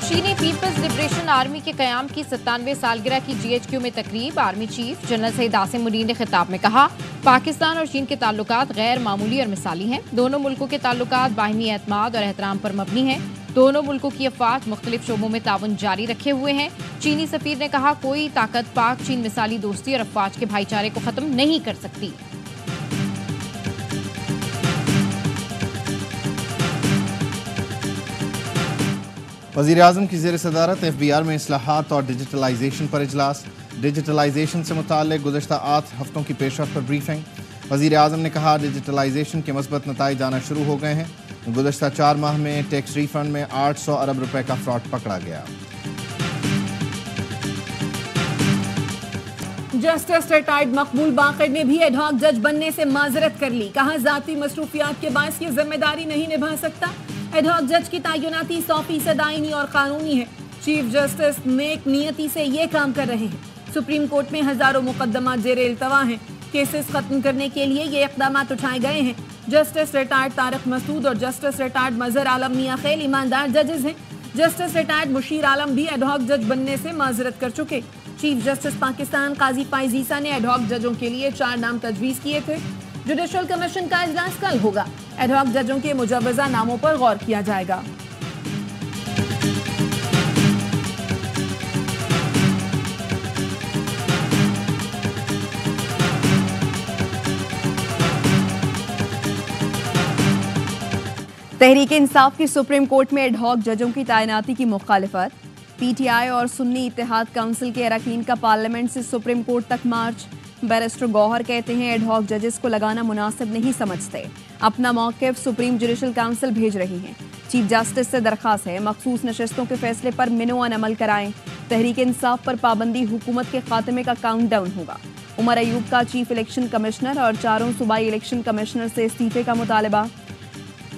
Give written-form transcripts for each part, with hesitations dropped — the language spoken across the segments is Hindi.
चीनी पीपल्स लिबरेशन आर्मी के कयाम की 97वें सालगिरह की GHQ में तकरीब। Army chief general Syed Asim Munir ने खिताब में कहा, पाकिस्तान और चीन के ताल्लुकात गैर मामूली और मिसाली हैं। दोनों मुल्कों के ताल्लुकात बाहिमी एतमाद और एहतराम पर मबनी हैं। दोनों मुल्कों की अफवाज मुख्तलिफ शोबों में ताउन जारी रखे हुए हैं। चीनी सफीर ने कहा, कोई ताकत पाक चीन मिसाली दोस्ती और अफवाज के भाईचारे को खत्म नहीं कर सकती। वज़ीर-ए-आज़म की ज़ेर सदारत FBR में इस्लाहात और डिजिटलाइजेशन पर इजलास। डिजिटलाइजेशन से मुताल्लिक़ गुज़श्ता 8 हफ्तों की पेशरफ़ पर ब्रीफिंग। वज़ीर-ए-आज़म ने कहा, डिजिटलाइजेशन के मस्बत नताइज आना शुरू हो गए हैं। गुज़श्ता 4 माह में टैक्स रिफंड में 800 अरब रुपए का फ्रॉड पकड़ा गया। जस्टिस रिटायर्ड मकबूल बाक़िर ने भी एडहॉक जज बनने से माजरत कर ली। कहा, ज़ाती मसरूफियात के बायस ये जिम्मेदारी नहीं निभा सकता। एडहॉक जज की तैनाती 100% आईनी और कानूनी है। चीफ जस्टिस नेक नियति से ये काम कर रहे हैं। सुप्रीम कोर्ट में हजारों मुकदमा जेर इल्तवा हैं। केसेस खत्म करने के लिए ये इक़दाम उठाए गए हैं। जस्टिस रिटायर्ड तारिक मसूद और जस्टिस रिटायर्ड मजहर आलम मियां खैल ईमानदार जजेस हैं। जस्टिस रिटायर्ड मुशीर आलम भी एडहॉक जज बनने से माजरत कर चुके। चीफ जस्टिस पाकिस्तान काजी फाइज ईसा ने एडहॉक जजों के लिए 4 नाम तजवीज़ किए थे। जुडिशल कमीशन का इजलास कल होगा। एडहॉक जजों के मुजव्वज़ा नामों पर गौर किया जाएगा। तहरीक इंसाफ की सुप्रीम कोर्ट में एडहॉक जजों की तैनाती की मुखालिफत। PTI और सुन्नी इत्तेहाद काउंसिल के अरकान का पार्लियामेंट से सुप्रीम कोर्ट तक मार्च। बैरिस्टर गौहर कहते हैं, एडहॉक जजेस को लगाना मुनासिब नहीं समझते। अपना मौक़िफ़ सुप्रीम जुडिशल काउंसिल भेज रही हैं। चीफ जस्टिस से दरख्वास्त है, मखसूस नशस्तों के फैसले पर मिनोअन अमल कराएं। तहरीक इंसाफ पर पाबंदी हुकूमत के खात्मे का काउंटडाउन होगा। उमर अयूब का चीफ इलेक्शन कमिश्नर और 4 सूबाई इलेक्शन कमिश्नर से इस्तीफे का मुतालबा।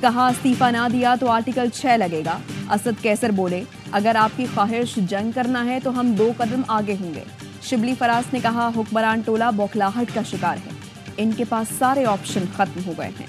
कहा, इस्तीफा ना दिया तो आर्टिकल 6 लगेगा। असद कैसर बोले, अगर आपकी ख्वाहिश जंग करना है तो हम 2 कदम आगे होंगे। शिबली फराज ने कहा, हुक्मरान टोला बौखलाहट का शिकार है। इनके पास सारे ऑप्शन खत्म हो गए हैं।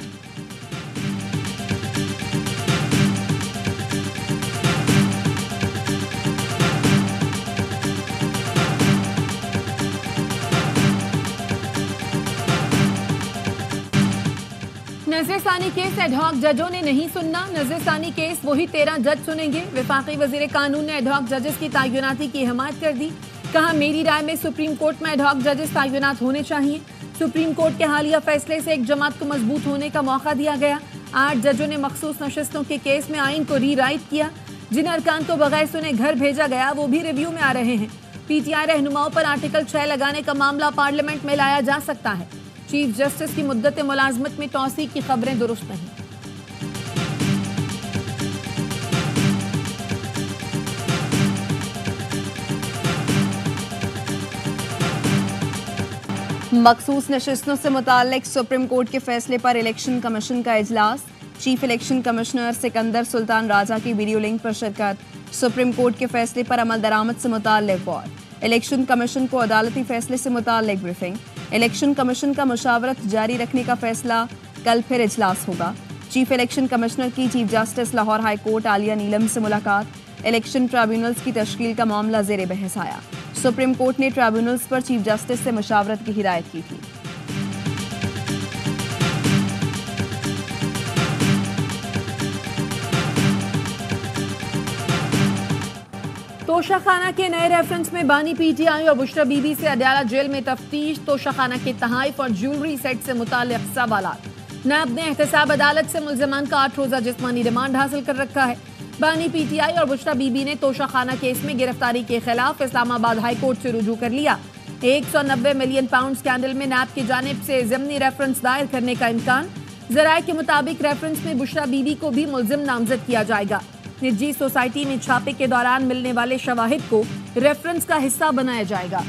नजरसानी केस एडहॉक जजों ने नहीं सुनना। नजरसानी केस वही 13 जज सुनेंगे। वफाकी वजीर कानून ने एडहॉक जजेस की तैनाती की हिमायत कर दी। कहा, मेरी राय में सुप्रीम कोर्ट में एडहॉक जजेस तैनात होने चाहिए। सुप्रीम कोर्ट के हालिया फैसले से एक जमात को मजबूत होने का मौका दिया गया। 8 जजों ने मखसूस नशस्तों के केस में आइन को रीराइट किया। जिन अरकान को बगैर सुने घर भेजा गया वो भी रिव्यू में आ रहे हैं। PTI रहनुमाओं पर आर्टिकल 6 लगाने का मामला पार्लियामेंट में लाया जा सकता है। चीफ जस्टिस की मुद्दत मुलाजमत में तौसी की खबरें दुरुस्त नहीं। मखसूस नशिस्तों से मुताल्लिक सुप्रीम कोर्ट के फैसले पर इलेक्शन कमीशन का इजलास। Chief election commissioner Sikandar Sultan Raja की वीडियो लिंक पर शिरकत। सुप्रीम कोर्ट के फैसले पर अमल दरामद से मुताल्लिक गौर। इलेक्शन कमीशन को अदालती फैसले से मुताल्लिक ब्रीफिंग। इलेक्शन कमीशन का मुशावरत जारी रखने का फैसला। कल फिर इजलास होगा। चीफ इलेक्शन कमिश्नर की chief justice Lahore high court Aliya Neelam से मुलाकात। इलेक्शन ट्राइब्यूनल्स की तश्कील का मामला जेर बहस आया। सुप्रीम कोर्ट ने ट्राइब्यूनल्स पर चीफ जस्टिस से मुशावरत की हिदायत की थी। तोशाखाना के नए रेफरेंस में बानी PTI और बुशरा बीबी से अडयाला जेल में तफ्तीश। तोशाखाना के तहाइफ और ज्वेलरी सेट से मुताल्लिक सवालात। नायब ने एहतसाब अदालत से मुल्ज़मान का 8 रोज़ा जिस्मानी रिमांड हासिल कर रखा है। बानी PTI और बुशरा बीबी ने तोशाखाना केस में गिरफ्तारी के खिलाफ इस्लामाबाद हाई कोर्ट से रुजू कर लिया। 190 मिलियन पाउंड स्कैंडल में नायब की जानिब से ज़िमनी रेफरेंस दायर करने का इम्कान। ज़राए के मुताबिक रेफरेंस में बुशरा बीबी को भी मुल्ज़िम नामजद किया जाएगा। निजी सोसाइटी में छापे के दौरान मिलने वाले शवाहिद को रेफरेंस का हिस्सा बनाया जाएगा।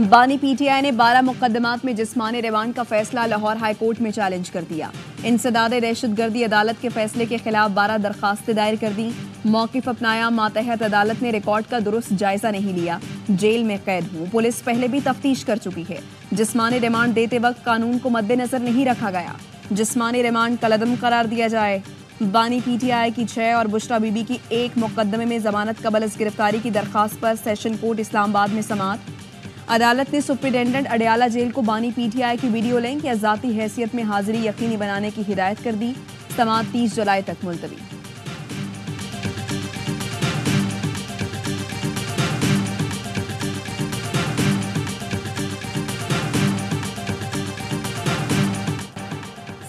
बानी PTI ने 12 मुकदमात में जिस्मानी रिमांड का फैसला लाहौर हाई कोर्ट में चैलेंज कर दिया। इंसदाद दहशतगर्दी अदालत के फैसले के खिलाफ 12 दरखास्तें दायर कर दी। मौक़िफ़ अपनाया, मातहत अदालत ने रिकॉर्ड का दुरुस्त जायजा नहीं लिया, जेल में कैद हूँ। पुलिस पहले भी तफ्तीश कर चुकी है। जिस्मानी रिमांड देते वक्त कानून को मद्देनजर नहीं रखा गया। जिस्मानी रिमांड कलअदम करार दिया जाए। बानी पीटीआई की 6 और बुशरा बीबी की 1 मुकदमे में जमानत कबल अज गिरफ्तारी की दरखास्त पर सेशन कोर्ट इस्लामाबाद में समाअत। अदालत ने सुप्रिटेंडेंट अडयाला जेल को बानी पीटीआई की वीडियो लिंक या जाती हैसियत में हाजिरी यकीनी बनाने की हिदायत कर दी। समाअत 30 जुलाई तक मुलतवी।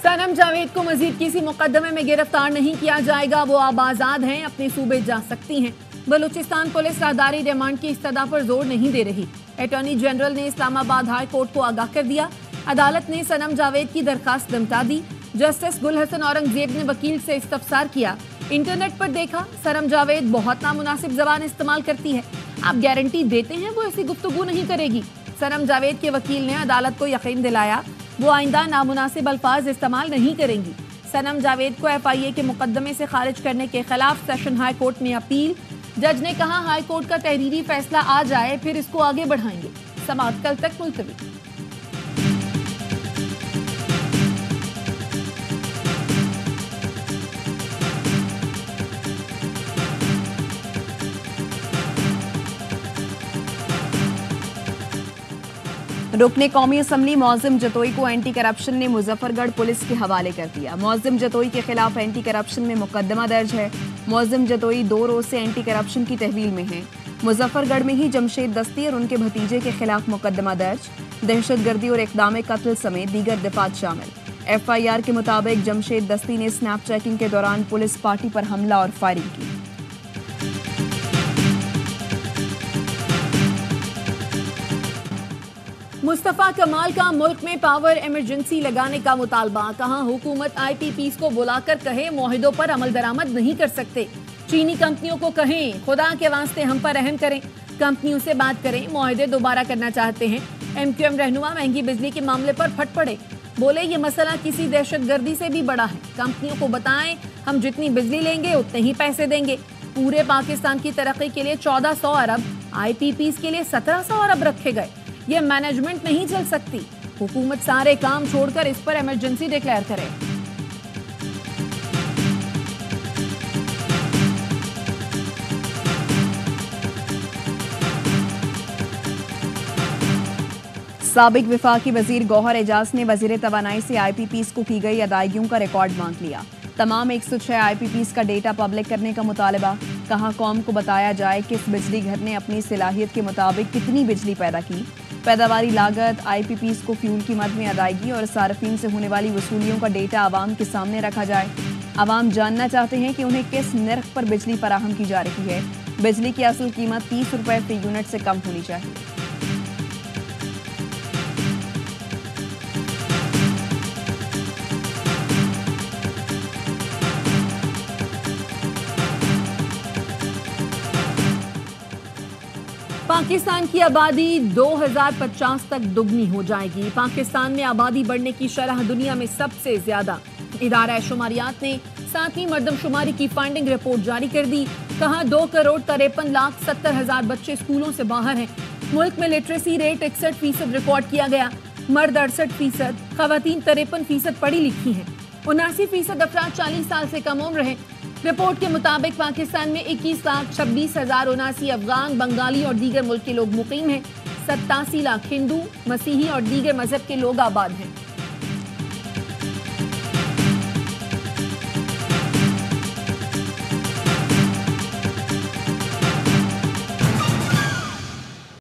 सनम जावेद को मजीद किसी मुकदमे में गिरफ्तार नहीं किया जाएगा। वो अब आजाद हैं, अपने सूबे जा सकती हैं। बलूचिस्तान पुलिस राहदारी रिमांड की इस्तदा पर जोर नहीं दे रही। अटॉर्नी जनरल ने इस्लामाबाद हाई कोर्ट को आगाह कर दिया। अदालत ने सनम जावेद की दरखास्त दमटा दी। जस्टिस गुल हसन औरंगजेब ने वकील से इस्तफसार किया। इंटरनेट पर देखा, सनम जावेद बहुत नामुनासिब जबान इस्तेमाल करती है। आप गारंटी देते हैं वो ऐसी गुफ्तगू नहीं करेगी। सनम जावेद के वकील ने अदालत को यकीन दिलाया वो आइंदा नामुनासिब अल्फाज इस्तेमाल नहीं करेंगी। सनम जावेद को FIA के मुकदमे से खारिज करने के खिलाफ सेशन हाई कोर्ट में अपील। जज ने कहा हाई कोर्ट का तहरीरी फैसला आ जाए फिर इसको आगे बढ़ाएंगे। समाअत कल तक मुलतवी। रुकने कौमी असम्बली मौज़िम जतोई को एंटी करप्शन ने मुजफ्फरगढ़ पुलिस के हवाले कर दिया। मौज़िम जतोई के खिलाफ एंटी करप्शन में मुकदमा दर्ज है। मौज़िम जतोई 2 रोज से एंटी करप्शन की तहवील में है। मुजफ्फरगढ़ में ही जमशेद दस्ती और उनके भतीजे के खिलाफ मुकदमा दर्ज। दहशतगर्दी और इक़दाम कत्ल समेत दीगर दफात शामिल। FIR के मुताबिक जमशेद दस्ती ने स्नैप चेकिंग के दौरान पुलिस पार्टी पर हमला और फायरिंग की। मुस्तफा कमाल का मुल्क में पावर इमरजेंसी लगाने का मुतालबा। कहा हुकूमत IPPs को बुलाकर कहे मुआहिदों पर अमल दरामद नहीं कर सकते। चीनी कंपनियों को कहें खुदा के वास्ते हम पर रहम करें, कंपनियों से बात करें, मुआहिदे दोबारा करना चाहते हैं। MQM रहनुमा महंगी बिजली के मामले पर फट पड़े, बोले ये मसला किसी दहशतगर्दी से भी बड़ा है। कंपनियों को बताएं हम जितनी बिजली लेंगे उतने ही पैसे देंगे। पूरे पाकिस्तान की तरक्की के लिए 1400 अरब, IPPs के लिए 1700 अरब रखे गए। ये मैनेजमेंट नहीं चल सकती। हुकूमत सारे काम छोड़कर इस पर इमरजेंसी डिक्लेयर करे। साबिक वफाकी वजीर गौहर एजाज ने वजीर तवानाई से IPPs को की गई अदायगियों का रिकॉर्ड मांग लिया। तमाम 106 IPPs का डेटा पब्लिक करने का मुतालबा। कहा कौम को बताया जाए कि इस बिजली घर ने अपनी सलाहियत के मुताबिक कितनी बिजली पैदा की। पैदावारी लागत, IPPs को फ्यूल की मद में अदायगी और सार्फिन से होने वाली वसूलियों का डेटा आवाम के सामने रखा जाए। आवाम जानना चाहते हैं कि उन्हें किस नर्ख पर बिजली फराहम की जा रही है। बिजली की असल कीमत 30 रुपए फी यूनिट से कम होनी चाहिए। पाकिस्तान की आबादी 2050 तक दुगनी हो जाएगी। पाकिस्तान में आबादी बढ़ने की शरह दुनिया में सबसे ज्यादा। इदारा शुमारियात ने 7वीं मरदमशुमारी की फाइंडिंग रिपोर्ट जारी कर दी। कहा 2,53,70,000 बच्चे स्कूलों से बाहर हैं। मुल्क में लिटरेसी रेट 61% रिकॉर्ड किया गया। मर्द 68%, खवातीन 53% पढ़ी लिखी हैं। 79% अफराद 40 साल से कम उम्र हैं। रिपोर्ट के मुताबिक पाकिस्तान में 21,26,079 अफगान, बंगाली और दीगर मुल्क के लोग मुकीम हैं। 87 लाख हिंदू, मसीही और दीगर मजहब के लोग आबाद हैं।